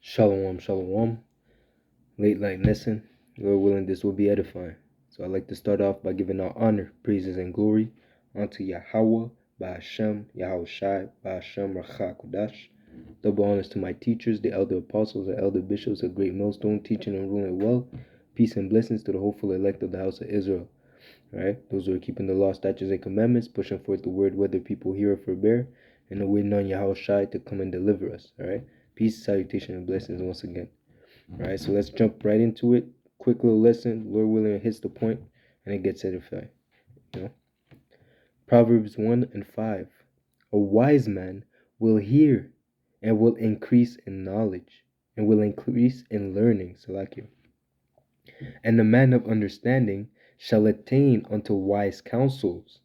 Shalom, shalom. Late night lesson. Lord willing, this will be edifying. So I'd like to start off by giving our honor, praises, and glory unto Yahweh, by Hashem, Yahushai, by Hashem, Rachah Kodash. Double honors to my teachers, the elder apostles, the elder bishops of Great Millstone, teaching and ruling well. Peace and blessings to the hopeful elect of the house of Israel. All right, those who are keeping the law, statutes, and commandments, pushing forth the word, whether people hear or forbear, and waiting on Yahushai to come and deliver us. All right, peace, salutation, and blessings once again. All right, so let's jump right into it. Quick little lesson. Lord willing, it hits the point and it gets edified. You know, Proverbs 1:5. A wise man will hear and will increase in knowledge and will increase in learning. Salakia. And the man of understanding shall attain unto wise counsels.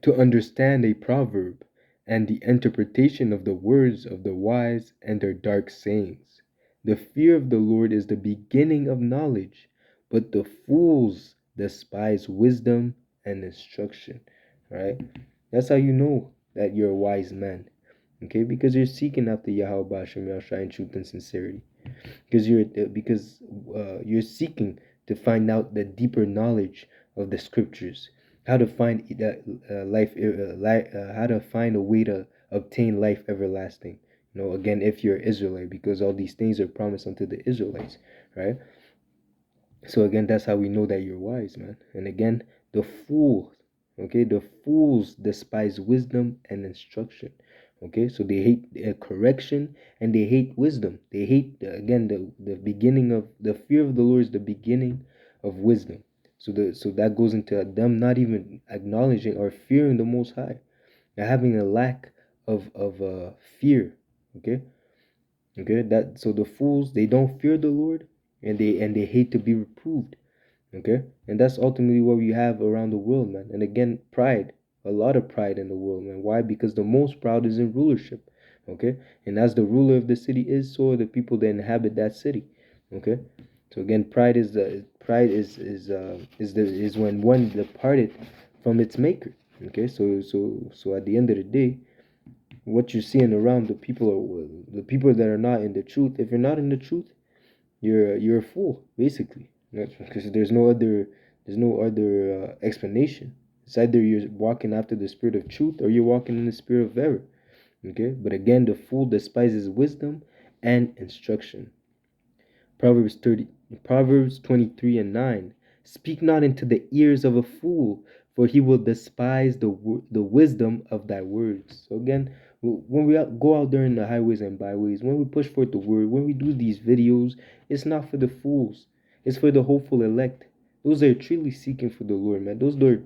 To understand a proverb and the interpretation of the words of the wise and their dark sayings. The fear of the Lord is the beginning of knowledge, but the fools despise wisdom and instruction. Right? That's how you know that you're a wise man. Okay, because you're seeking after Yahweh Bashem Yahshua in truth and sincerity. Because you're seeking to find out the deeper knowledge of the scriptures, how to find how to find a way to obtain life everlasting. Again, if you're Israelite, because all these things are promised unto the Israelites, right? So again, that's how we know that you're wise, man. And again, the fools despise wisdom and instruction. Okay, so they hate correction and they hate wisdom. They hate again the beginning of the fear of the Lord is the beginning of wisdom. So that goes into them not even acknowledging or fearing the Most High. They're having a lack of fear. Okay, that so the fools, they don't fear the Lord, and they hate to be reproved. Okay, and that's ultimately what we have around the world, man. And again, pride, a lot of pride in the world, man. Why? Because the most proud is in rulership. Okay, and as the ruler of the city is, so are the people that inhabit that city. Okay, so again, pride is when one departed from its maker. Okay, so at the end of the day, what you're seeing around the people that are not in the truth. If you're not in the truth, you're a fool, basically. Because there's no other explanation. It's either you're walking after the spirit of truth or you're walking in the spirit of error. Okay, but again, the fool despises wisdom and instruction. Proverbs 23:9. Speak not into the ears of a fool, for he will despise the wisdom of thy words. So again, when we go out there in the highways and byways, when we push forth the word, when we do these videos, it's not for the fools. It's for the hopeful elect. Those that are truly seeking for the Lord, man. Those that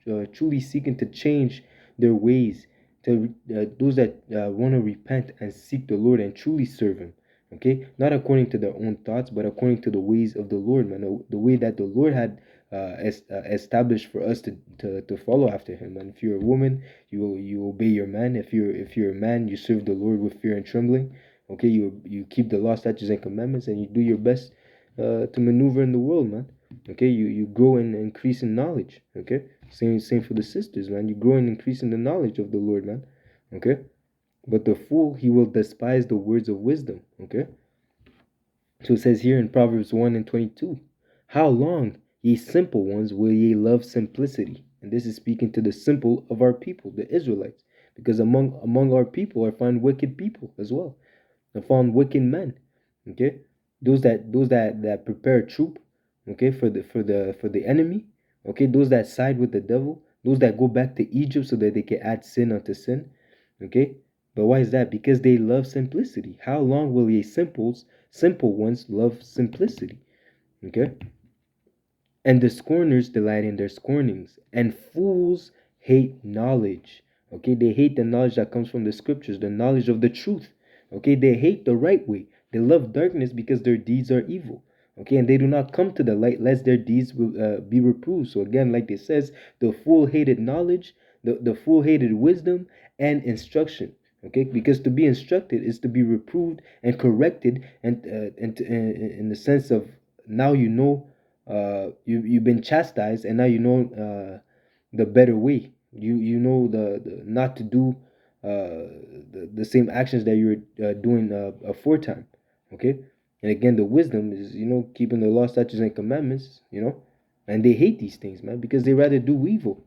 are truly seeking to change their ways. To those that want to repent and seek the Lord and truly serve Him. Okay, not according to their own thoughts, but according to the ways of the Lord, man. The way that the Lord had established for us to follow after Him. And if you're a woman, you obey your man. If you're a man, you serve the Lord with fear and trembling. Okay, you keep the law, statutes, and commandments, and you do your best to maneuver in the world, man. Okay, you grow and increase in knowledge. Okay, same for the sisters, man. You grow and increase in the knowledge of the Lord, man. Okay. But the fool, he will despise the words of wisdom. Okay? So it says here in Proverbs 1:22, how long, ye simple ones, will ye love simplicity? And this is speaking to the simple of our people, the Israelites. Because among our people are found wicked people as well. Are found wicked men. Okay? Those that prepare a troop, okay, for the enemy. Okay, those that side with the devil, those that go back to Egypt so that they can add sin unto sin. Okay? But why is that? Because they love simplicity. How long will ye simple ones love simplicity? Okay? And the scorners delight in their scornings, and fools hate knowledge. Okay? They hate the knowledge that comes from the scriptures, the knowledge of the truth. Okay? They hate the right way. They love darkness because their deeds are evil. Okay, and they do not come to the light lest their deeds will be reproved. So again, like it says, the fool hated knowledge, the fool hated wisdom and instruction. Okay, because to be instructed is to be reproved and corrected, and in the sense of now you've been chastised, and now you know the better way. You know the not to do the same actions that you were doing aforetime. Okay, and again, the wisdom is, keeping the law, statutes, and commandments. And they hate these things, man, because they rather do evil.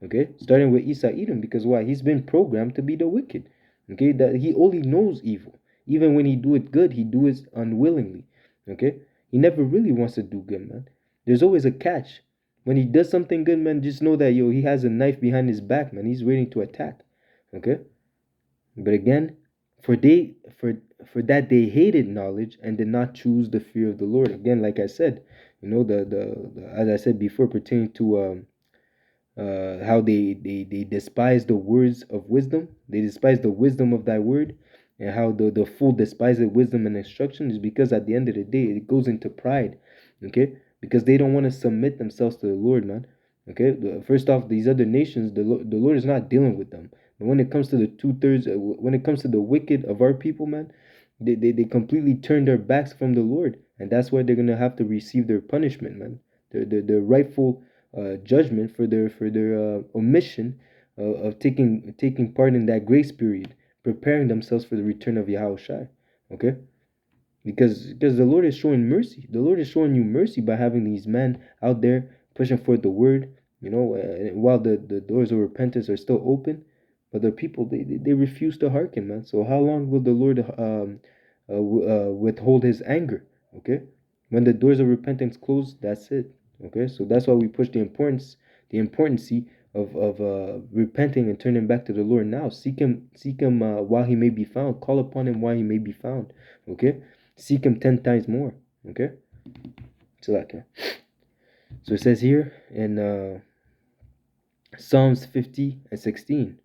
Okay, starting with Isa Edom, because why? He's been programmed to be the wicked. Okay, that he only knows evil. Even when he do it good, he do it unwillingly. Okay, he never really wants to do good, man. There's always a catch. When he does something good, man, just know that he has a knife behind his back, man. He's waiting to attack. Okay, but again, for they for that they hated knowledge and did not choose the fear of the Lord. Again, like I said, the as I said before, pertaining to how they despise the words of wisdom, they despise the wisdom of thy word, and how the fool despises wisdom and instruction is because at the end of the day it goes into pride. Okay, because they don't want to submit themselves to the Lord, man. Okay, first off, these other nations, the Lord is not dealing with them. But when it comes to the 2/3, when it comes to the wicked of our people, man, they completely turn their backs from the Lord, and that's why they're gonna have to receive their punishment, man. Their rightful judgment for their omission of taking part in that grace period, preparing themselves for the return of Yahushua. Okay, because the Lord is showing mercy. The Lord is showing you mercy by having these men out there pushing forth the word. While the doors of repentance are still open, but the people they refuse to hearken, man. So how long will the Lord withhold His anger? Okay, when the doors of repentance close, that's it. Okay, so that's why we push the importance of repenting and turning back to the Lord now. Seek Him while He may be found. Call upon Him while He may be found. Okay, seek Him 10 times more. Okay, so so it says here in Psalms 50:16.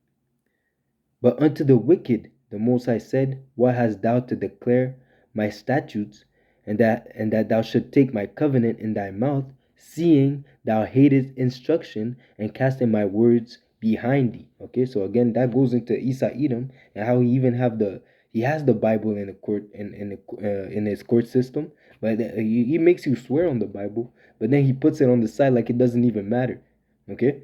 But unto the wicked the Most High said, what hast thou to declare my statutes, and that thou should take my covenant in thy mouth, seeing thou hatest instruction and casting my words behind thee. Okay, so again, that goes into Isa Edom, and how he has the Bible in the court in his court system, but he makes you swear on the Bible, but then he puts it on the side like it doesn't even matter. Okay,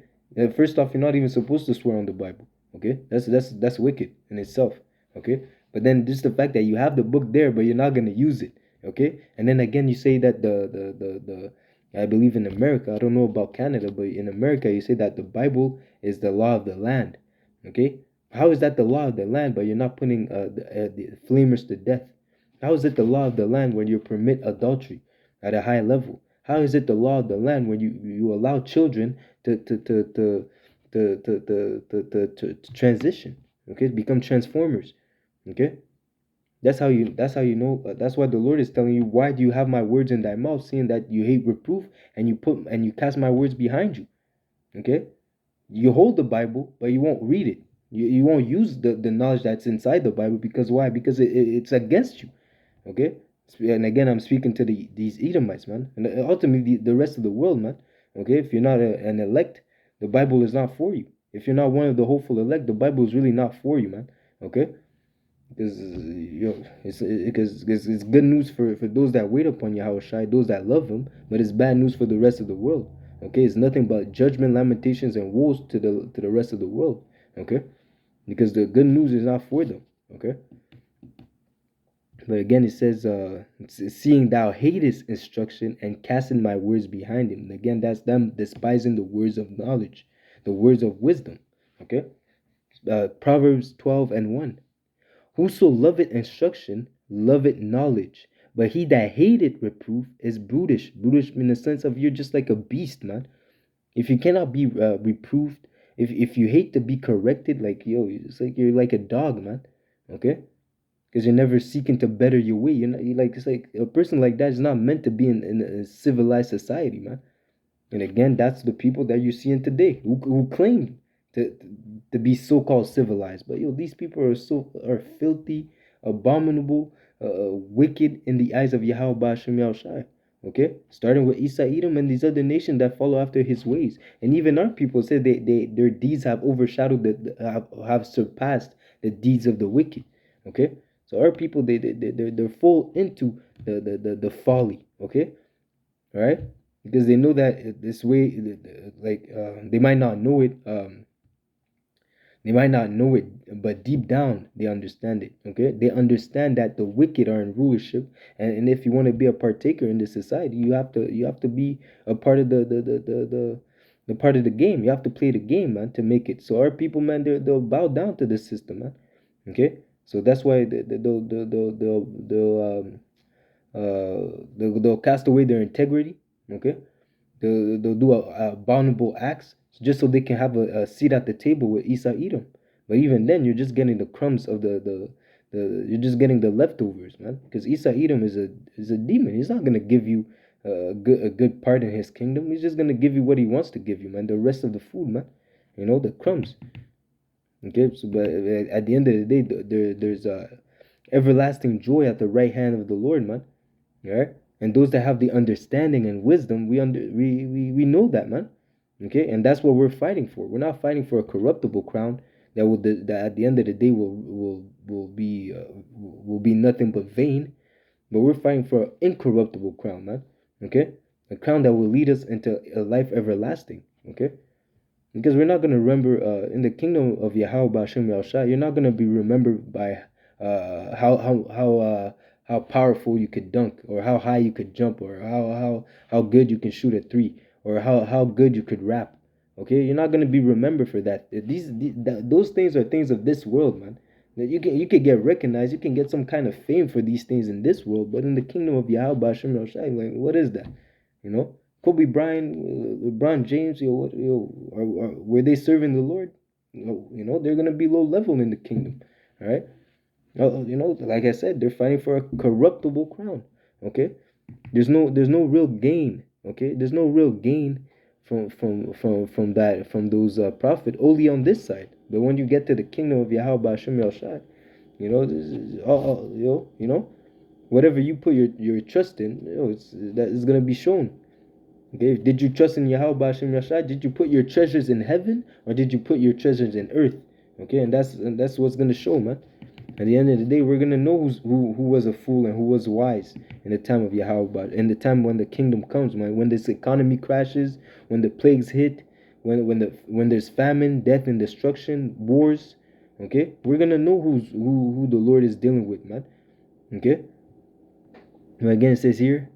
first off, you're not even supposed to swear on the Bible. Okay, that's wicked in itself. Okay, but then just the fact that you have the book there, but you're not gonna use it. Okay, and then again, you say that the I believe in America. I don't know about Canada, but in America, you say that the Bible is the law of the land. Okay, how is that the law of the land, but you're not putting the flamers to death? How is it the law of the land when you permit adultery at a high level? How is it the law of the land when you allow children to transition? Okay, become transformers. Okay, that's how you know. That's why the Lord is telling you, why do you have my words in thy mouth, seeing that you hate reproof, and you cast my words behind you. Okay, you hold the Bible, but you won't read it. You won't use the knowledge that's inside the Bible, because why? Because it's against you. Okay, and again, I'm speaking to these Edomites, man, and ultimately the rest of the world, man. Okay, if you're not an elect, the Bible is not for you. If you're not one of the hopeful elect, the Bible is really not for you, man. Okay, because it's good news for those that wait upon Yahushua, those that love Him, but it's bad news for the rest of the world. Okay, it's nothing but judgment, lamentations, and woes to the rest of the world. Okay, because the good news is not for them. Okay, but again, it says, seeing thou hatest instruction and casting my words behind him. And again, that's them despising the words of knowledge, the words of wisdom. Okay, Proverbs 12:1. Whoso loveth instruction, loveth knowledge. But he that hateth reproof is brutish. Brutish in the sense of you're just like a beast, man. If you cannot be reproved, if you hate to be corrected, like it's like you're like a dog, man. Okay, because you're never seeking to better your way. You're not. You like it's like a person like that is not meant to be in a civilized society, man. And again, that's the people that you're seeing today who claim to to be so-called civilized. But these people are filthy, abominable, wicked in the eyes of Yahweh Ba'ashem Yahushai. Okay, starting with Isa Edom and these other nations that follow after his ways, and even our people say their deeds have overshadowed have surpassed the deeds of the wicked. Okay, so our people they're full into the folly. Okay, all right, because they know that this way, like they might not know it, They might not know it, but deep down they understand it. Okay, they understand that the wicked are in rulership, and if you want to be a partaker in this society, you have to be a part of the part of the game. You have to play the game, man, to make it. So our people, man, they'll bow down to this system, man. Okay, so that's why they'll cast away their integrity. Okay, they'll do abominable acts just so they can have a seat at the table with Esau Edom. But even then, you're just getting the crumbs of the you're just getting the leftovers, man. Because Esau Edom is a demon. He's not gonna give you a good part in his kingdom. He's just gonna give you what he wants to give you, man. The rest of the food, man. You know, the crumbs. Okay, so but at the end of the day, there's everlasting joy at the right hand of the Lord, man. Right? And those that have the understanding and wisdom, we know that, man. Okay, and that's what we're fighting for. We're not fighting for a corruptible crown that at the end of the day will be nothing but vain. But we're fighting for an incorruptible crown, man. Okay, a crown that will lead us into a life everlasting. Okay, because we're not going to remember in the kingdom of Yahweh Bashem Yahushua, you're not going to be remembered by how powerful you could dunk, or how high you could jump, or how good you can shoot a three, or how good you could rap. Okay, you're not going to be remembered for that. Those things are things of this world, man. That you can get recognized, you can get some kind of fame for these things in this world, but in the kingdom of Yahweh Bashem Yahushua, like, what is that? You know, Kobe Bryant, LeBron James, were they serving the Lord? They're gonna be low level in the kingdom. All right. Like I said, they're fighting for a corruptible crown. Okay. There's no real gain. Okay. There's no real gain from those profit only on this side. But when you get to the kingdom of Yahweh Hashem Yahshai, this is all, whatever you put your trust in, that is gonna be shown. Okay, did you trust in Yahweh Bashim Yashai? Did you put your treasures in heaven, or did you put your treasures in earth? Okay, and that's what's gonna show, man. At the end of the day, we're gonna know who was a fool and who was wise in the time of Yahweh, in the time when the kingdom comes, man. When this economy crashes, when the plagues hit, when there's famine, death, and destruction, wars. Okay, we're gonna know who the Lord is dealing with, man. Okay. And again, it says here.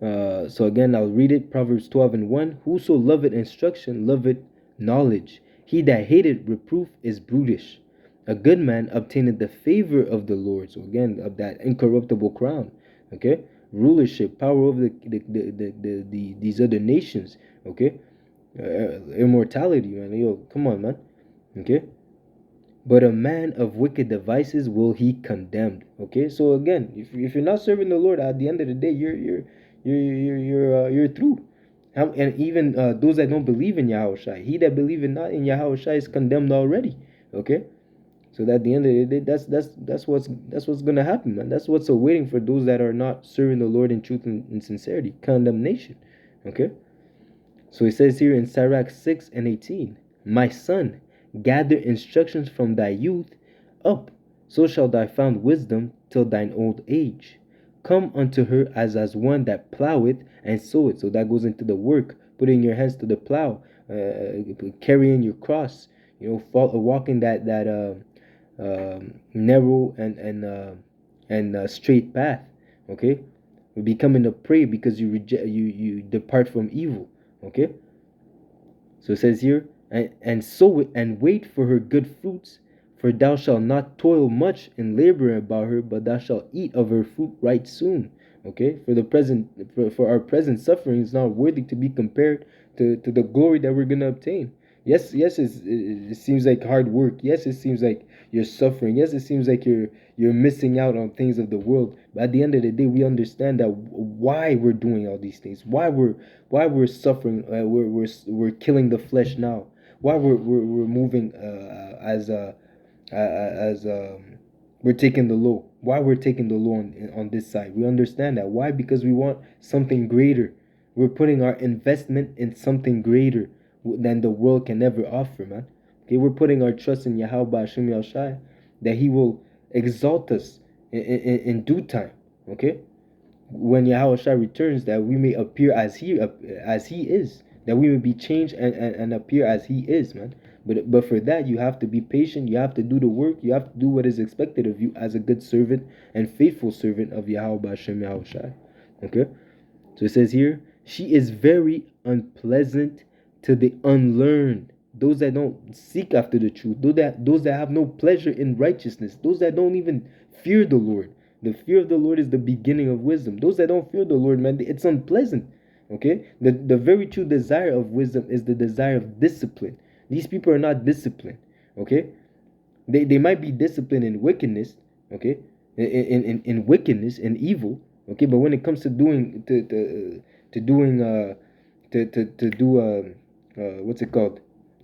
So again, I'll read it. Proverbs 12:1. Whoso loveth instruction loveth knowledge. He that hateth reproof is brutish. A good man obtaineth the favor of the Lord. So again, of that incorruptible crown. Okay, rulership, power over these other nations. Okay, immortality, man. Yo, come on, man. Okay. But a man of wicked devices will he condemn. Okay, so again, if you're not serving the Lord, at the end of the day, you're through. And even those that don't believe in Yahushua, he that believeth not in Yahushua is condemned already. Okay, so that at the end of the day, that's what's gonna happen, man. That's what's awaiting for those that are not serving the Lord in truth and in sincerity, condemnation. Okay, so it says here in Sirach 6:18, my son, gather instructions from thy youth up, so shall thou find wisdom till thine old age. Come unto her as one that ploweth and soweth. So that goes into the work, putting your hands to the plow, carrying your cross, walking that narrow and straight path. Okay, becoming a prey because you depart from evil. Okay, so it says here, and sow it and wait for her good fruits, for thou shalt not toil much in laboring about her, but thou shalt eat of her fruit right soon. Okay, for our present suffering is not worthy to be compared to the glory that we're gonna obtain. Yes, it seems like hard work. Yes, it seems like you're suffering. Yes, it seems like you're missing out on things of the world. But at the end of the day, we understand that why we're doing all these things, why we're suffering, we're killing the flesh now, why we're moving as we're taking the low, why we're taking the low on this side. We understand that. Why? Because we want something greater. We're putting our investment in something greater than the world can ever offer, man. Okay, we're putting our trust in Yahweh Hashem Yahshai, that he will exalt us in due time. Okay, when Yahweh returns, that we may appear as he is, that we may be changed and appear as he is, man. But for that, you have to be patient. You have to do the work. You have to do what is expected of you as a good servant and faithful servant of Yahweh Hashem Yahushai. Okay? So it says here, she is very unpleasant to the unlearned, those that don't seek after the truth, those that have no pleasure in righteousness, those that don't even fear the Lord. The fear of the Lord is the beginning of wisdom. Those that don't fear the Lord, man, it's unpleasant. Okay? The very true desire of wisdom is the desire of discipline. These people are not disciplined. Okay? They might be disciplined in wickedness, okay? In wickedness and evil, okay? But when it comes to doing to doing to do what's it called?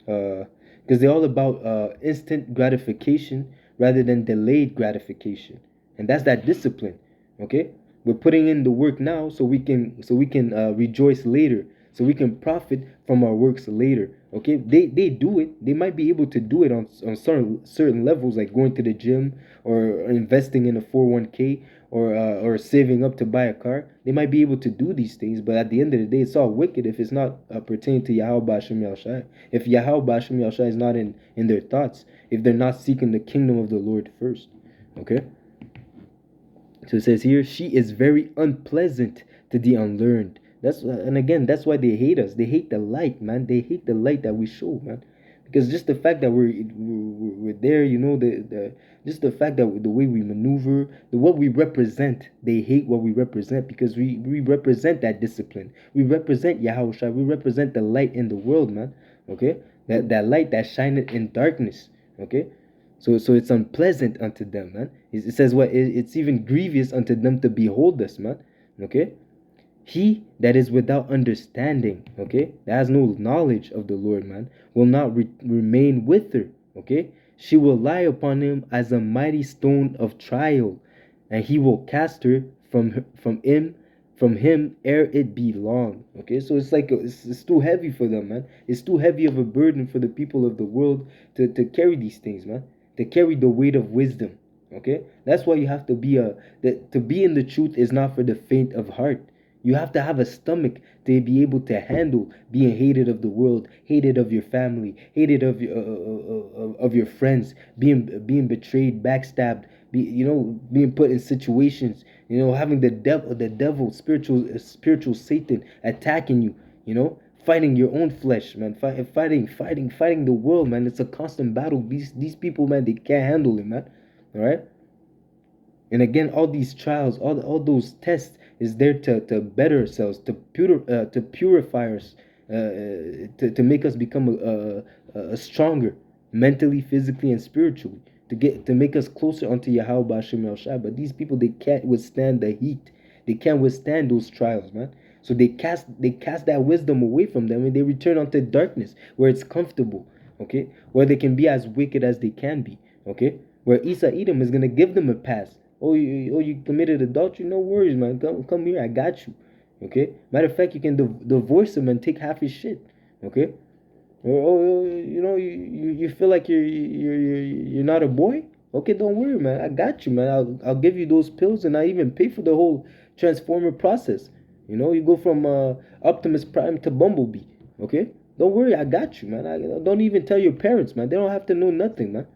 Because they're all about instant gratification rather than delayed gratification, and that's that discipline. Okay, we're putting in the work now so we can rejoice later, so we can profit from our works later. Okay, they do it. They might be able to do it on certain levels, like going to the gym or investing in a 401k or saving up to buy a car. They might be able to do these things, but at the end of the day, it's all wicked if it's not pertaining to Yahweh Hashem Yahushai. If Yahweh Hashem Yahushai is not in their thoughts, if they're not seeking the kingdom of the Lord first. Okay? So it says here, she is very unpleasant to the unlearned. And again, that's why they hate us. They hate the light, man. They hate the light that we show, man. Because just the fact that we're there, just the fact that the way we maneuver, what we represent, they hate what we represent, because we represent that discipline. We represent Yahushua. We represent the light in the world, man. Okay, that light that shineth in darkness. Okay. So it's unpleasant unto them, man. It says what? It's even grievous unto them to behold us, man. Okay? He that is without understanding, okay, that has no knowledge of the Lord, man, will not remain with her, okay? She will lie upon him as a mighty stone of trial, and he will cast her from him ere it be long. Okay, so it's like it's too heavy for them, man. It's too heavy of a burden for the people of the world to carry these things, man. To carry the weight of wisdom. Okay, that's why you have to be to be in the truth is not for the faint of heart. You have to have a stomach to be able to handle being hated of the world, hated of your family, hated of your friends, being betrayed, backstabbed, being put in situations, having the devil, spiritual Satan attacking you, fighting your own flesh, man, fighting the world, man. It's a constant battle. These people, man, they can't handle it, man. All right. And again, all these trials, all those tests is there to better ourselves, to purify us, to make us become a stronger mentally, physically, and spiritually, to make us closer unto Yahweh Hashem Yahushua. But these people, they can't withstand the heat. They can't withstand those trials, man. So they cast that wisdom away from them, and they return unto darkness where it's comfortable, okay, where they can be as wicked as they can be, okay, where Isa Edom is gonna give them a pass. Oh, you committed adultery? No worries, man. Come here, I got you. Okay. Matter of fact, you can divorce him and take half his shit. Okay. You feel like you're not a boy. Okay, don't worry, man. I got you, man. I'll give you those pills, and I even pay for the whole transformer process. You go from Optimus Prime to Bumblebee. Okay. Don't worry, I got you, man. I don't even tell your parents, man. They don't have to know nothing, man.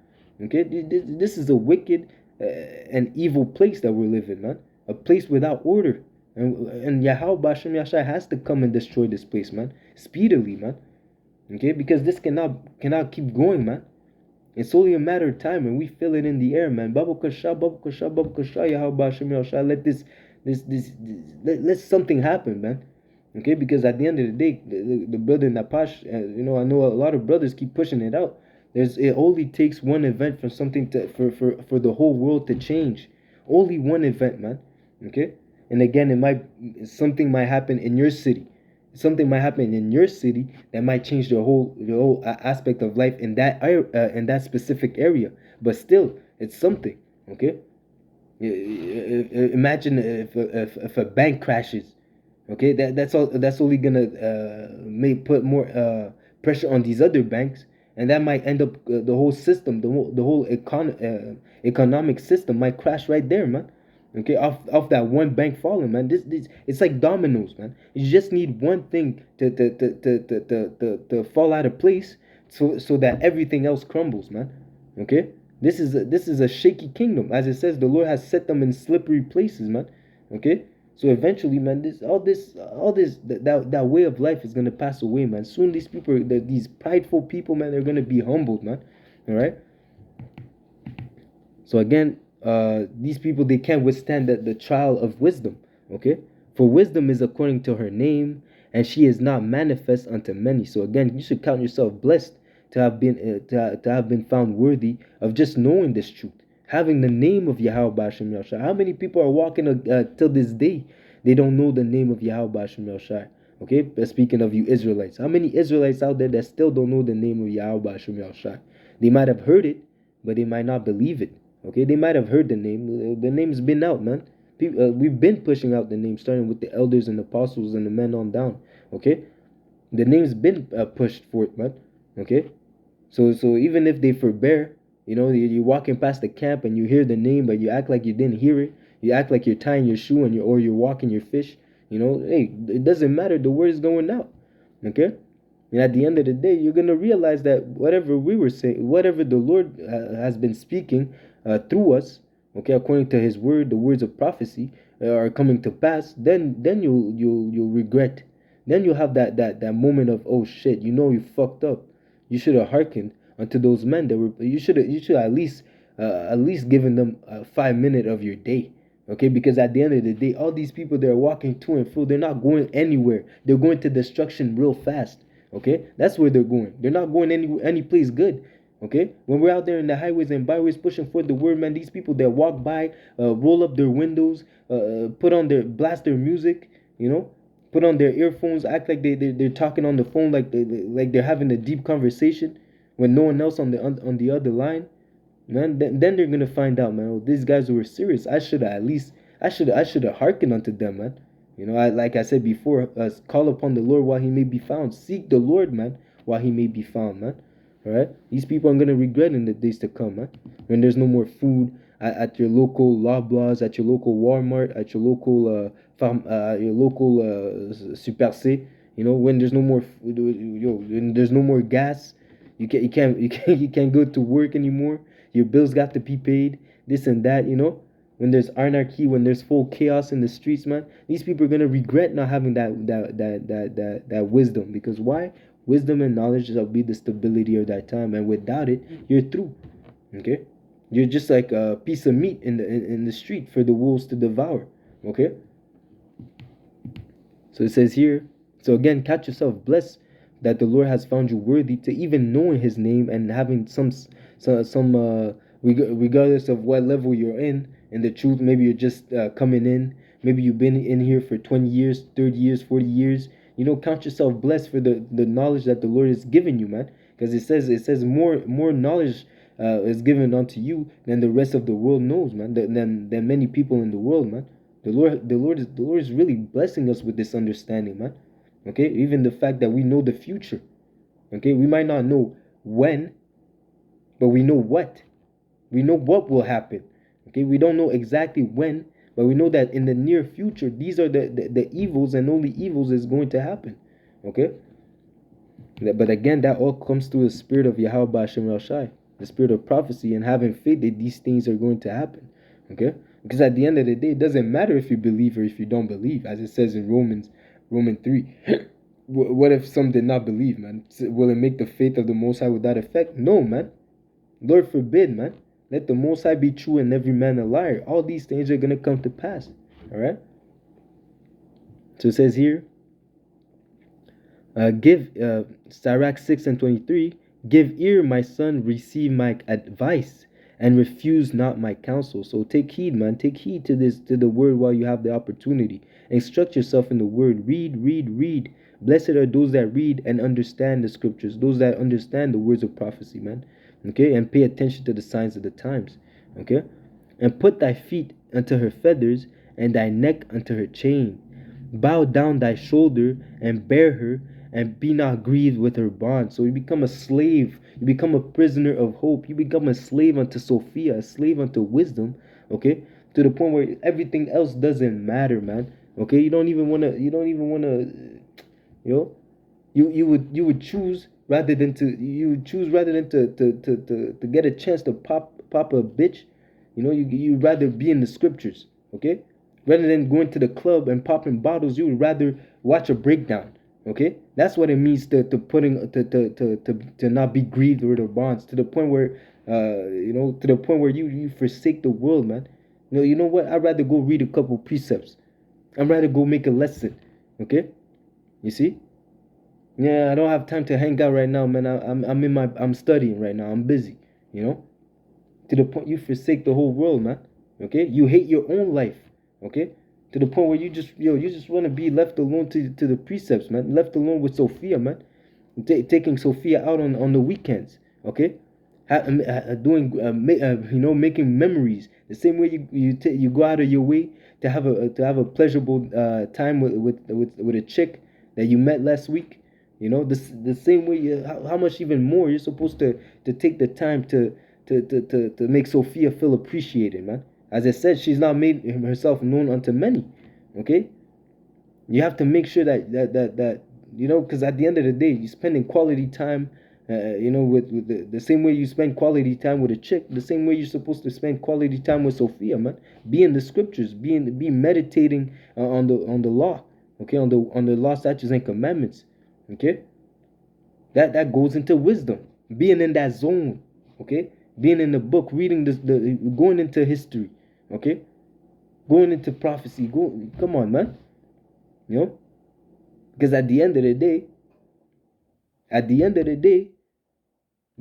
Okay. This is a wicked an evil place that we're living, man. A place without order. And Yahweh Hashem Yashai has to come and destroy this place, man. Speedily, man. Okay? Because this cannot keep going, man. It's only a matter of time, and we feel it in the air, man. Babu Kasha, Yahweh Hashem Yashai. Let something happen, man. Okay? Because at the end of the day, the brother Napash, I know a lot of brothers keep pushing it out. It only takes one event for something for the whole world to change. Only one event, man. Okay? And again, something might happen in your city. Something might happen in your city that might change the whole aspect of life in that specific area. But still, it's something. Okay? Imagine if a bank crashes. Okay, that's only gonna put more pressure on these other banks, and that might end up the whole system, the whole economic system might crash right there, man. Okay, off that one bank falling, man. This it's like dominoes, man. You just need one thing to fall out of place so that everything else crumbles, man. Okay, this is a shaky kingdom, as it says. The Lord has set them in slippery places, man. Okay, so eventually, man, that way of life is gonna pass away, man. Soon these people, these prideful people, man, they're gonna be humbled, man. All right. So again, these people, they can't withstand the trial of wisdom. Okay, for wisdom is according to her name, and she is not manifest unto many. So again, you should count yourself blessed to have been found worthy of just knowing this truth, having the name of Yahweh Bashim Yahshai. How many people are walking till this day? They don't know the name of Yahweh Bashim Yahshai. Okay, but speaking of you Israelites, how many Israelites out there that still don't know the name of Yahweh Bashim Yahshai? They might have heard it, but they might not believe it. Okay, they might have heard the name. The name's been out, man. We've been pushing out the name, starting with the elders and apostles and the men on down. Okay, the name's been pushed forth, man. Okay, so even if they forbear, you're walking past the camp and you hear the name, but you act like you didn't hear it. You act like you're tying your shoe and you're walking your fish. Hey, it doesn't matter. The word is going out. Okay. And at the end of the day, you're gonna realize that whatever we were saying, whatever the Lord has been speaking through us, okay, according to His word, the words of prophecy are coming to pass. Then you'll regret. Then you'll have that moment of, oh shit, you fucked up. You should have hearkened unto those men that were. You should at least given them 5 minutes of your day. Okay, because at the end of the day, all these people that are walking to and fro, they're not going anywhere. They're going to destruction real fast. Okay, that's where they're going. They're not going any place good. Okay, when we're out there in the highways and byways pushing for the word, man, these people that walk by, roll up their windows, blast their music, put on their earphones, act like they're talking on the phone, like they're having a deep conversation with no one else on the other line, man. Then they're gonna find out, man. Oh, these guys were serious. I should have hearkened unto them, man. Like I said before, call upon the Lord while He may be found. Seek the Lord, man, while He may be found, man. All right. These people are gonna regret in the days to come, man. When there's no more food at your local Loblaws, at your local Walmart, at your local Super C. When there's no more, when there's no more gas, you can't go to work anymore. Your bills got to be paid. This and that. When there's anarchy, when there's full chaos in the streets, man, these people are gonna regret not having that wisdom. Because why? Wisdom and knowledge shall be the stability of that time, and without it, you're through. Okay, you're just like a piece of meat in the street for the wolves to devour. Okay. So it says here. So again, catch yourself blessed that the Lord has found you worthy to even knowing His name and having some regardless of what level you're in the truth. Maybe you're just coming in. Maybe you've been in here for 20 years, 30 years, 40 years. Count yourself blessed for the knowledge that the Lord has given you, man. Because it says more knowledge is given unto you than the rest of the world knows, man. Than many people in the world, man. The Lord is really blessing us with this understanding, man. Okay, even the fact that we know the future. Okay, we might not know when, but we know what. We know what will happen. Okay, we don't know exactly when, but we know that in the near future, these are the evils, and only evils is going to happen. Okay, but again, that all comes through the spirit of Yahweh Bashim El Shai, the spirit of prophecy, and having faith that these things are going to happen. Okay, because at the end of the day, it doesn't matter if you believe or if you don't believe, as it says in Romans 3. What if some did not believe, man? Will it make the faith of the Most High without effect? No, man. Lord forbid, man. Let the Most High be true and every man a liar. All these things are going to come to pass. All right? So it says here, Sirach 6:23, give ear, my son, receive my advice, and refuse not my counsel. So take heed, man. Take heed to the word while you have the opportunity. Instruct yourself in the word. Read. Blessed are those that read and understand the scriptures, those that understand the words of prophecy, man. Okay, and pay attention to the signs of the times. Okay, and put thy feet unto her feathers, and thy neck unto her chain. Bow down thy shoulder and bear her, and be not grieved with her bond. So you become a slave. You become a prisoner of hope. You become a slave unto Sophia, a slave unto wisdom. Okay, to the point where everything else doesn't matter, man. Okay, you don't even wanna. You would choose rather than to you choose rather than to get a chance to pop a bitch. You rather be in the scriptures, okay? Rather than going to the club and popping bottles, you would rather watch a breakdown. Okay, that's what it means to putting to not be grieved with the bonds to the point where to the point where you forsake the world, man. You know what? I'd rather go read a couple precepts. I'd rather go make a lesson. Okay, you see? Yeah, I don't have time to hang out right now, man. I'm studying right now. I'm busy. You know, to the point you forsake the whole world, man. Okay, you hate your own life. Okay, to the point where you just want to be left alone to the precepts, man. Left alone with Sophia, man. Taking Sophia out on the weekends. Okay, doing making memories the same way you go out of your way to have a pleasurable time with a chick that you met last week. The same way how much even more you're supposed to take the time to make Sophia feel appreciated, man. As I said, she's not made herself known unto many. Okay, you have to make sure that because at the end of the day, you're spending quality time. With the same way you spend quality time with a chick, the same way you're supposed to spend quality time with Sophia, man. Be in the scriptures, be meditating on the law, okay, on the law, statutes, and commandments, okay. That goes into wisdom, being in that zone, okay, being in the book, reading the going into history, okay, going into prophecy. Come on, man, you know, because at the end of the day,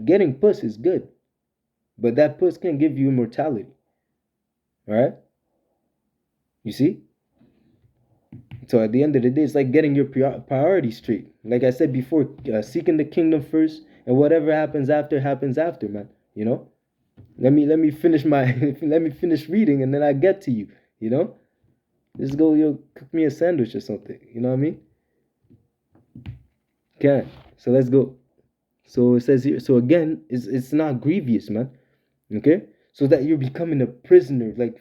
getting puss is good, but that puss can give you immortality. All right, you see. So at the end of the day, it's like getting your priorities straight. Like I said before, seeking the kingdom first, and whatever happens after, man. Let me finish my let me finish reading, and then I get to you. You know, just go, cook me a sandwich or something. You know what I mean? Okay, so let's go. So it says here. So again, it's not grievous, man. Okay, so that you're becoming a prisoner. Like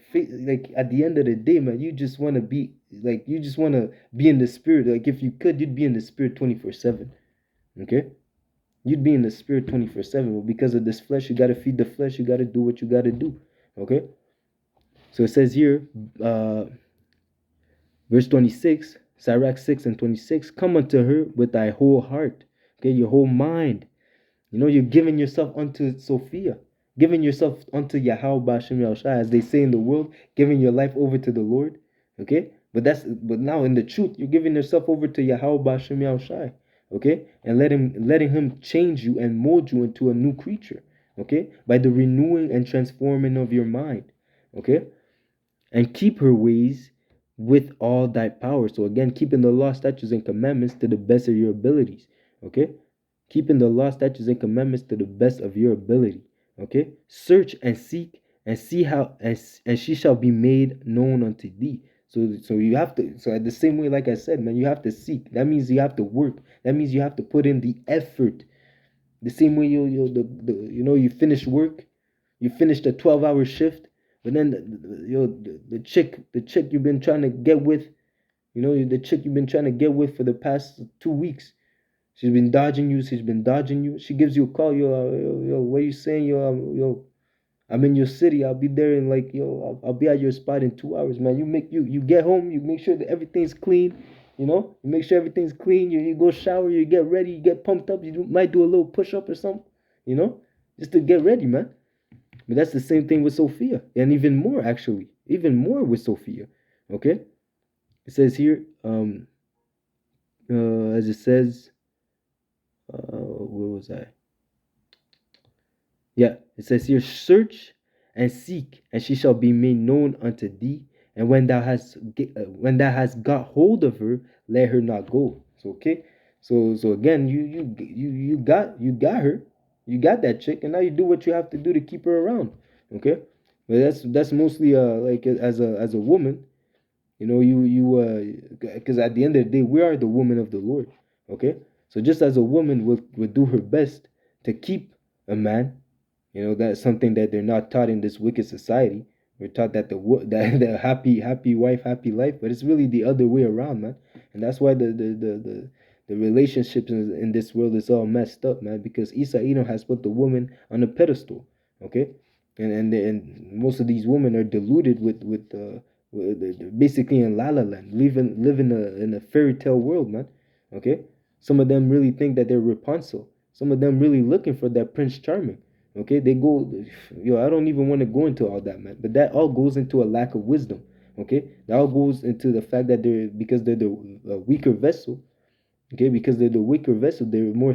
at the end of the day, man, you just want to be in the spirit. Like if you could, you'd be in the spirit 24/7. Okay, you'd be in the spirit 24/7. But because of this flesh, you gotta feed the flesh. You gotta do what you gotta do. Okay, so it says here, verse 26, Sirach 6:26. Come unto her with thy whole heart. Okay, your whole mind. You're giving yourself unto Sophia, giving yourself unto Yahweh Bashem Yahushua, as they say in the world, giving your life over to the Lord. Okay? But now in the truth, you're giving yourself over to Yahweh Bashem Yahushua. Okay? And letting him change you and mold you into a new creature. Okay? By the renewing and transforming of your mind. Okay? And keep her ways with all thy power. So again, keeping the law, statutes, and commandments to the best of your abilities. Okay? Keeping the law, statutes, and commandments to the best of your ability. Okay? Search and seek and see how and she shall be made known unto thee. So you have to, so at the same way, like I said, man, you have to seek. That means you have to work. That means you have to put in the effort. The same way you finish work, you finish the 12-hour shift, but then the chick you've been trying to get with, the chick you've been trying to get with for the past 2 weeks. She's been dodging you. She's been dodging you. She gives you a call. Yo, what are you saying? Yo, I'm in your city. I'll be there in like, I'll be at your spot in 2 hours, man. You get home. You make sure that everything's clean. You make sure everything's clean. You go shower. You get ready. You get pumped up. Might do a little push up or something. Just to get ready, man. But that's the same thing with Sophia, and even more actually, even more with Sophia. Okay, it says here, as it says. Where was I? Yeah, it says here, search and seek, and she shall be made known unto thee. And when thou hast got hold of her, let her not go. So okay, so again, you got her, you got that chick, and now you do what you have to do to keep her around. Okay, but that's mostly like as a woman, because at the end of the day, we are the woman of the Lord. Okay, so just as a woman will do her best to keep a man, that's something that they're not taught in this wicked society. We're taught that that the happy wife, happy life, but it's really the other way around, man. And that's why The relationships in this world is all messed up, man, because Isa Edom has put the woman on a pedestal. Okay, and most of these women are deluded they're basically in La La Land, living in a fairy tale world, man. Okay, some of them really think that they're Rapunzel. Some of them really looking for that Prince Charming. Okay, they go, yo, I don't even want to go into all that, man. But that all goes into a lack of wisdom. Okay, that all goes into the fact that they're the weaker vessel. Okay, because they're the weaker vessel, they're more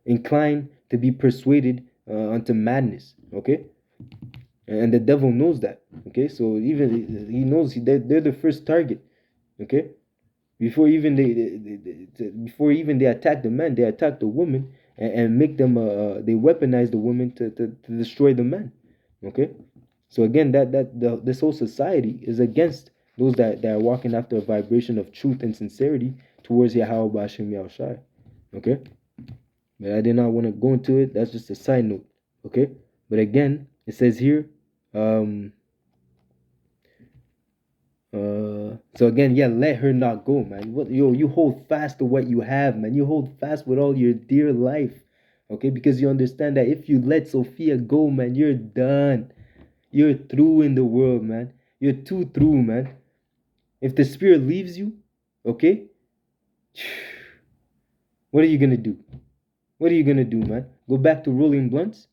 inclined to be persuaded unto madness. Okay, and the devil knows that. Okay, so even he knows they're the first target. Okay, before even before even they attack the man, they attack the woman and make them they weaponize the woman to destroy the man. Okay, so again, this whole society is against those that are walking after a vibration of truth and sincerity towards Yahweh Bashim Yahushai. Okay, but I did not want to go into it. That's just a side note. Okay, but again, it says here, um, so again, yeah, let her not go, man. What, yo, you hold fast to what you have, man. You hold fast with all your dear life, okay? Because you understand that if you let Sophia go, man, you're done. You're through in the world, man. You're too through, man. If the spirit leaves you, okay, what are you gonna do? What are you gonna do, man? Go back to rolling blunts,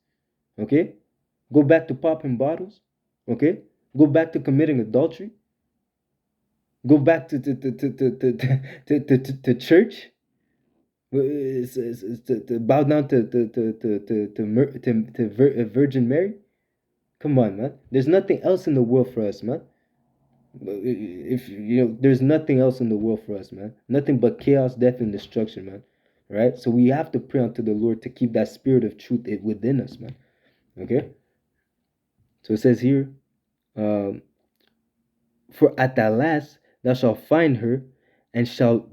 okay? Go back to popping bottles, okay? Go back to committing adultery. Go back to church, to bow down to Virgin Mary. Come on, man. There's nothing else in the world for us, man. If you know, there's nothing else in the world for us, man. Nothing but chaos, death, and destruction, man. Right? So we have to pray unto the Lord to keep that spirit of truth within us, man. Okay. So it says here, um, for at the last thou shalt find her, and shall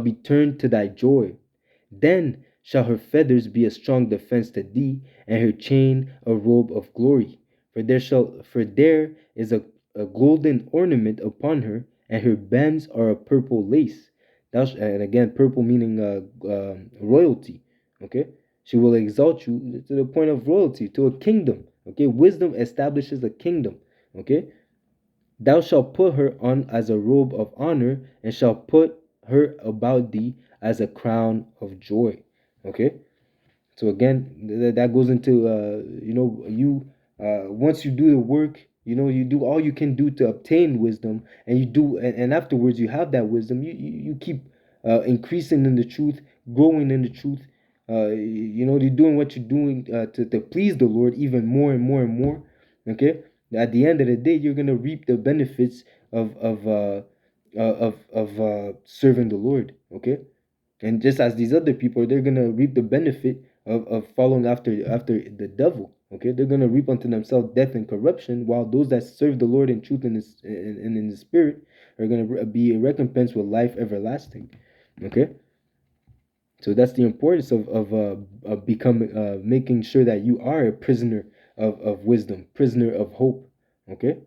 be turned to thy joy. Then shall her feathers be a strong defense to thee, and her chain a robe of glory. For there is a golden ornament upon her, and her bands are a purple lace. And again, purple meaning royalty. Okay, she will exalt you to the point of royalty, to a kingdom. Okay, wisdom establishes a kingdom. Okay, thou shalt put her on as a robe of honor, and shalt put her about thee as a crown of joy. Okay, so again, that goes into once you do the work, you do all you can do to obtain wisdom, and and afterwards you have that wisdom. You keep increasing in the truth, growing in the truth. You're doing what you're doing to please the Lord even more and more and more. Okay, at the end of the day, you're gonna reap the benefits of serving the Lord. Okay, and just as these other people, they're gonna reap the benefit of following after the devil. Okay, they're gonna reap unto themselves death and corruption, while those that serve the Lord in truth and in the spirit are gonna be recompensed with life everlasting. Okay, so that's the importance of becoming making sure that you are a prisoner of wisdom, prisoner of hope. Okay,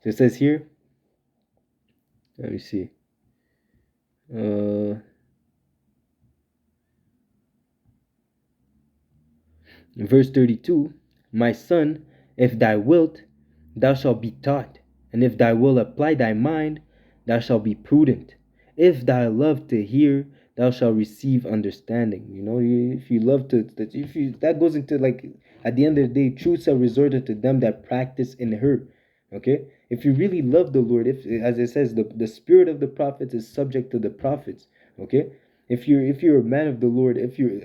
so it says here. Let me see. Uh, In verse 32, my son, if thou wilt, thou shalt be taught, and if thou wilt apply thy mind, thou shalt be prudent. If thou love to hear, thou shalt receive understanding. If you love if you that goes into, like, at the end of the day, truths are resorted to them that practice in her. Okay, if you really love the Lord, if, as it says, the spirit of the prophets is subject to the prophets. Okay, if you're a man of the Lord, if you're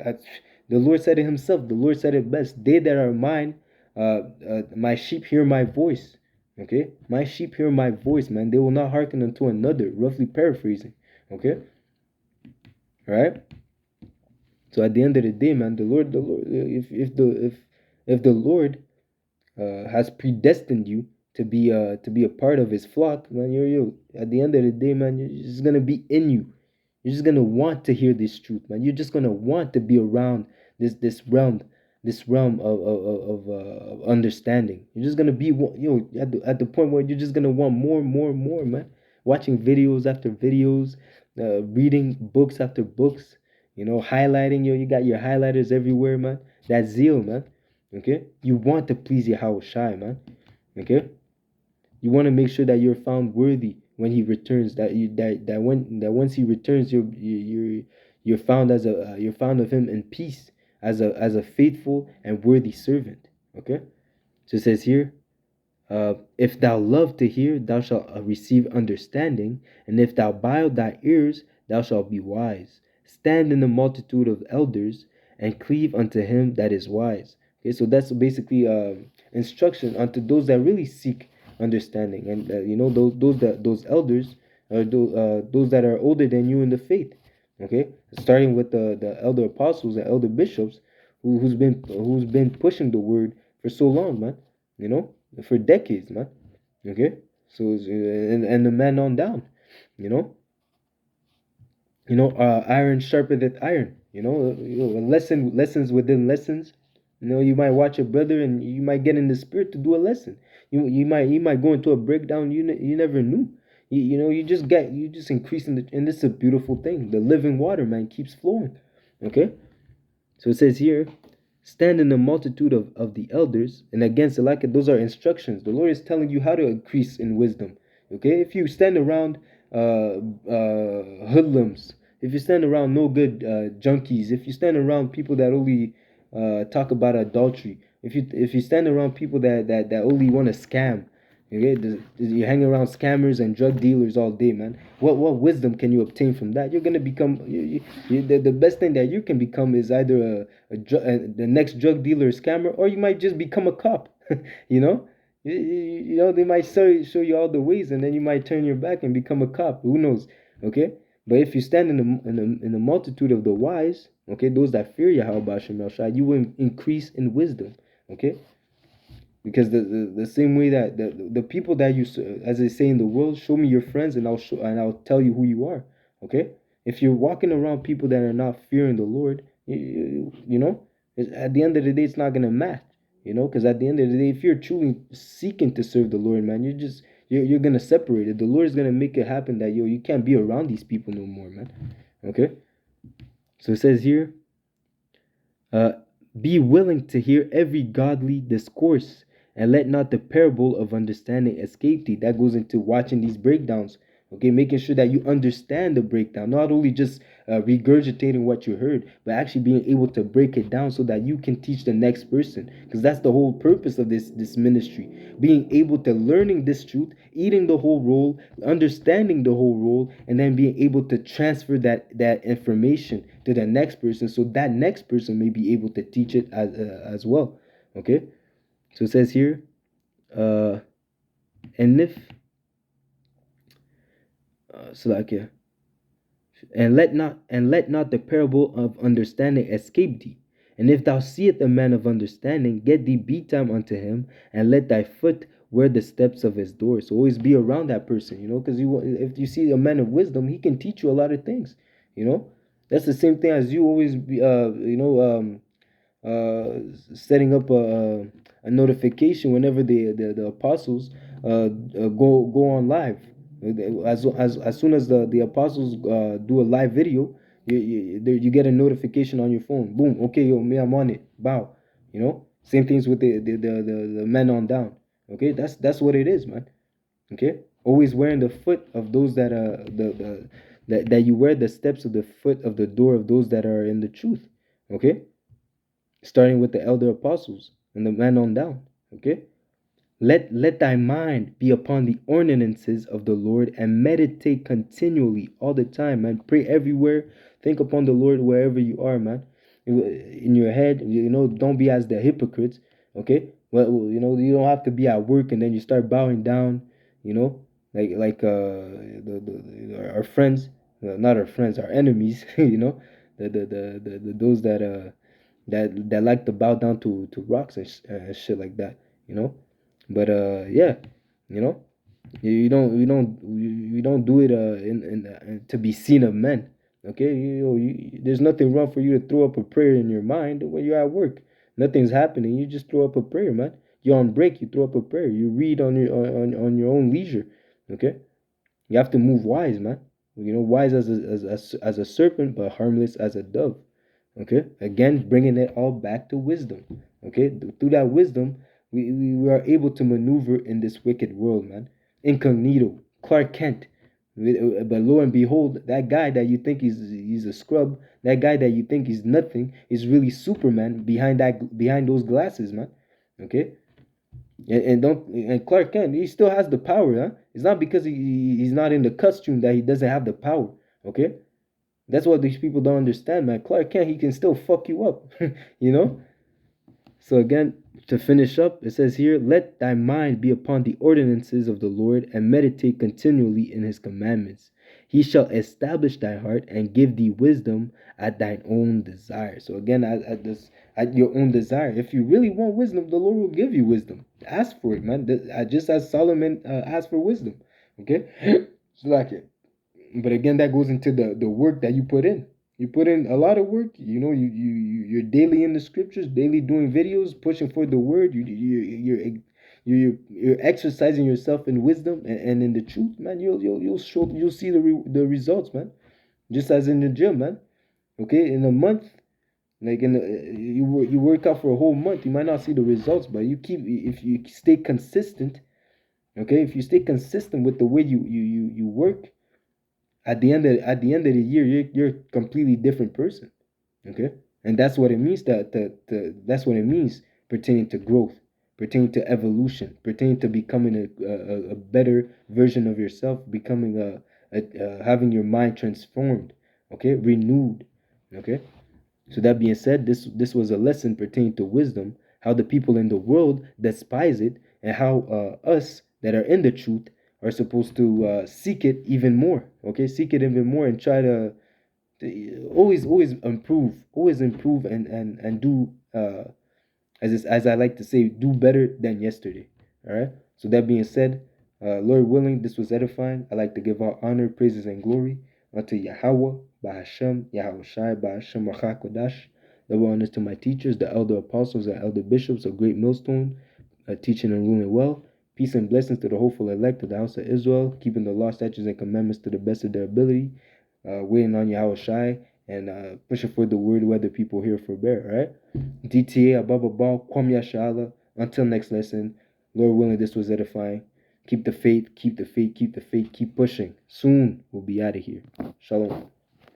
the Lord said it himself. The Lord said it best. They that are mine, my sheep hear my voice. Okay, my sheep hear my voice, man. They will not hearken unto another. Roughly paraphrasing. Okay, all right. So at the end of the day, man, the Lord, if the Lord has predestined you to be a part of His flock, man, you at the end of the day, man, you're just gonna be in you. You're just gonna want to hear this truth, man. You're just gonna want to be around this realm of understanding. You're just gonna be at the point where you're just gonna want more and more and more, man. Watching videos after videos, reading books after books, highlighting, you got your highlighters everywhere, man. That zeal, man. Okay, you want to please Yahweh Shai, man. Okay, you want to make sure that you're found worthy when he returns. That once he returns, you're found as a you're found of him in peace, as a faithful and worthy servant. Okay, so it says here, if thou love to hear, thou shalt receive understanding, and if thou bow thy ears, thou shalt be wise. Stand in the multitude of elders, and cleave unto him that is wise. Okay, so that's basically instruction unto those that really seek understanding, and those elders are those that are older than you in the faith. Okay, starting with the elder apostles and elder bishops, who's been pushing the word for so long, man. You know, for decades, man. Okay, so and the man on down, you know, iron sharpeneth iron. Lessons within lessons. You might watch a brother and you might get in the spirit to do a lesson. You might go into a breakdown you never knew. You just increase and this is a beautiful thing. The living water, man, keeps flowing. Okay, so it says here, stand in the multitude of the elders and against the like. Those are instructions. The Lord is telling you how to increase in wisdom. Okay, if you stand around hoodlums, if you stand around no good junkies, if you stand around people that only talk about adultery, if you stand around people that only want to scam, okay, you hang around scammers and drug dealers all day, man. What wisdom can you obtain from that? You're gonna become the best thing that you can become is either the next drug dealer or scammer, or you might just become a cop. you know, they might show you all the ways, and then you might turn your back and become a cop. Who knows? Okay, but if you stand in the multitude of the wise, okay, those that fear Yahweh Shemel Shai, you will increase in wisdom. Okay, because the same way that the people that you, as they say in the world, show me your friends and I'll tell you who you are. Okay, if you're walking around people that are not fearing the Lord, at the end of the day it's not gonna match. Because at the end of the day, if you're truly seeking to serve the Lord, man, you're gonna separate it. The Lord is gonna make it happen that you can't be around these people no more, man. Okay, so it says here, uh, be willing to hear every godly discourse, and let not the parable of understanding escape thee. That goes into watching these breakdowns. Okay, making sure that you understand the breakdown, not only just regurgitating what you heard, but actually being able to break it down so that you can teach the next person. Because that's the whole purpose of this ministry: being able to learning this truth, eating the whole roll, understanding the whole roll, and then being able to transfer that information to the next person, so that next person may be able to teach it as well. Okay, so it says here, uh, and if so like yeah, and let not the parable of understanding escape thee. And if thou seest a man of understanding, get thee betime unto him, and let thy foot wear the steps of his door. So always be around that person, because if you see a man of wisdom, he can teach you a lot of things. You know, that's the same thing as you always be, setting up a notification whenever the apostles go on live. As soon as the apostles do a live video, you get a notification on your phone. Boom. Okay, yo, me, I'm on it. Bow. Same things with the men on down. Okay, that's what it is, man. Okay, always wearing the foot of those that that you wear the steps of the foot of the door of those that are in the truth. Okay, starting with the elder apostles and the man on down. Okay, let thy mind be upon the ordinances of the Lord, and meditate continually all the time, man. Pray everywhere. Think upon the Lord wherever you are, man. In your head, don't be as the hypocrites. Okay, well, you don't have to be at work and then you start bowing down. Like our friends, not our friends, our enemies. Those that like to bow down to rocks and shit like that. You know but yeah, you know, you don't do it to be seen of men. Okay, there's nothing wrong for you to throw up a prayer in your mind when you're at work. Nothing's happening. You just throw up a prayer, man. You're on break. You throw up a prayer. You read on your own leisure. Okay, you have to move wise, man. Wise as a serpent, but harmless as a dove. Okay, again, bringing it all back to wisdom. Okay, through that wisdom, we are able to maneuver in this wicked world, man. Incognito, Clark Kent. But lo and behold, that guy that you think he's a scrub, that guy that you think he's nothing, is really Superman behind those glasses, man. Okay, and Clark Kent, he still has the power, huh? It's not because he's not in the costume that he doesn't have the power. Okay, that's what these people don't understand, man. Clark Kent, he can still fuck you up, you know. So again, to finish up, it says here, "Let thy mind be upon the ordinances of the Lord, and meditate continually in his commandments. He shall establish thy heart and give thee wisdom at thine own desire." So again, at your own desire. If you really want wisdom, the Lord will give you wisdom. Ask for it, man. Just as Solomon asked for wisdom. Okay, so like it. But again, that goes into the work that you put in. You put in a lot of work. You're daily in the scriptures, daily doing videos, pushing for the word. You're exercising yourself in wisdom and in the truth, man. You'll see the results, man. Just as in the gym, man. Okay, in a month, like you work out for a whole month, you might not see the results, but if you stay consistent. Okay, if you stay consistent with the way you work, at the end of the year, you're a completely different person. Okay, and that's what it means. That's what it means pertaining to growth, pertaining to evolution, pertaining to becoming a better version of yourself, becoming having your mind transformed. Okay, renewed. Okay, so that being said, this was a lesson pertaining to wisdom, how the people in the world despise it, and how us that are in the truth are supposed to seek it even more. Okay, seek it even more and try to always improve and do as I like to say, do better than yesterday. All right. So that being said, Lord willing, this was edifying. I like to give all honor, praises, and glory unto Yahweh, Bahashem, Yahushai, Bahashem, Rachakodash. Double honors to my teachers, the elder apostles and elder bishops of Great Millstone, teaching and ruling well. Peace and blessings to the hopeful elect of the house of Israel, keeping the law, statutes, and commandments to the best of their ability, waiting on Yahushai, and pushing for the word whether people hear for bear, right? DTA, Ababa, Kwam Yashala. Until next lesson, Lord willing, this was edifying. Keep the faith, keep the faith, keep the faith, keep pushing. Soon we'll be out of here. Shalom.